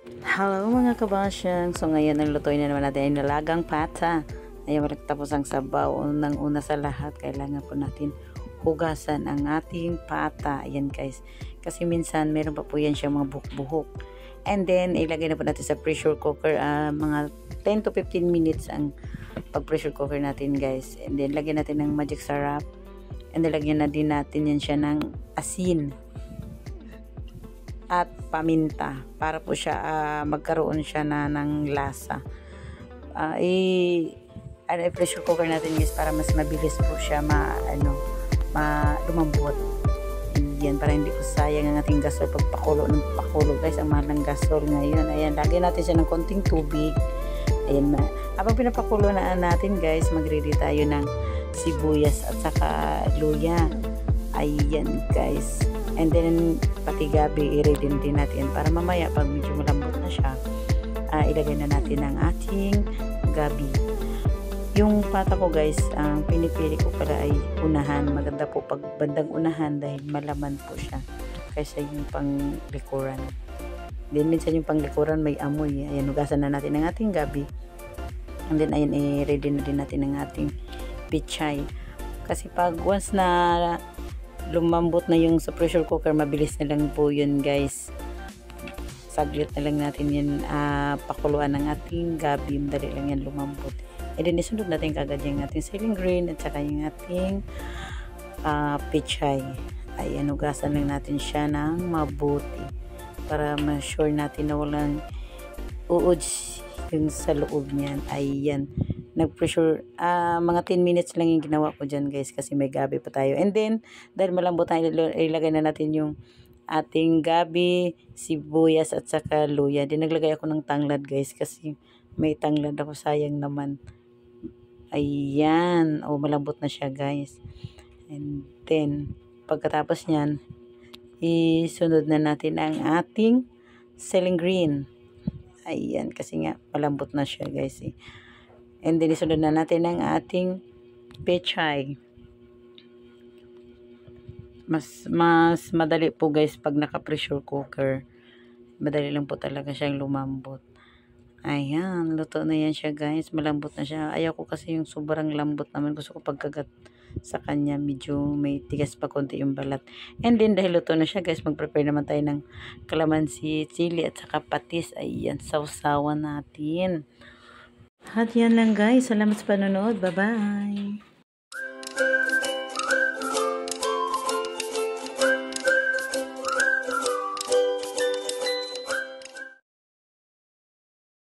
Hello mga kabasyang. So ngayon ang lutuin na naman natin ay nilagang pata. Ayan, tapos ang sabaw. Unang-una sa lahat, kailangan po natin hugasan ang ating pata. Ayan guys. Kasi minsan meron pa po yan siya mga buhok-buhok. And then ilagay na po natin sa pressure cooker. Mga 10 to 15 minutes ang pag-pressure cooker natin guys. And then lagyan natin ng magic sarap. And then lagyan na din natin yan siya ng asin at paminta para po siya magkaroon siya ng lasa. I-pressure cooker natin guys para mas mabilis po siya lumambot. Yan, para hindi po sayang ang ating gasol pagpakulo ng pakulo guys. Ang mahal ng gasol ngayon. Ayan, lagyan natin siya ng konting tubig. Ayan, habang pinapakulo na natin guys, mag-ready tayo ng sibuyas at saka luya. Ayan guys. And then pati gabi i-ready din natin para mamaya pag medyo malambot na siya, ilagay na natin ang ating gabi. Yung pata ko guys, ang pinipili ko pala ay unahan. Maganda po pag bandang unahan dahil malaman po siya kaysa yung panglikuran. Then minsan yung panglikuran may amoy. Ayan, hugasan na natin ang ating gabi. And then ayan, i-ready na din natin ang ating pichay. Kasi pag once na lumambot na yung sa pressure cooker, mabilis na lang po yun guys. Saglit na lang natin yan pakuluan ng ating gabi. Madali lang yan lumambot. And then isunod natin kagad yung ating ceiling green at saka yung ating pichay. Ayan, hugasan lang natin siya ng mabuti para ma-sure natin na walang uod yung sa loob niyan. Ayan, nag-pressure mga 10 minutes lang yung ginawa ko dyan guys kasi may gabi pa tayo. And then dahil malambot na, ilagay na natin yung ating gabi, sibuyas at saka luya. Din naglagay ako ng tanglad guys kasi may tanglad ako, sayang naman. Ayan, malambot na siya guys. And then pagkatapos nyan, isunod na natin ang ating ceiling green. Ayan, kasi nga malambot na siya guys eh. And then isunod na natin ang ating pechay. Mas madali po guys pag naka-pressure cooker. Madali lang po talaga siyang lumambot. Ayan, luto na yan siya guys. Malambot na siya. Ayaw ko kasi yung sobrang lambot naman. Gusto ko pagkagat sa kanya, medyo may tigas pa konti yung balat. And then dahil luto na siya guys, mag-prepare naman tayo ng kalamansi, chili at saka patis. Ayan, sausawan natin. At yan lang guys. Salamat sa panonood. Bye-bye.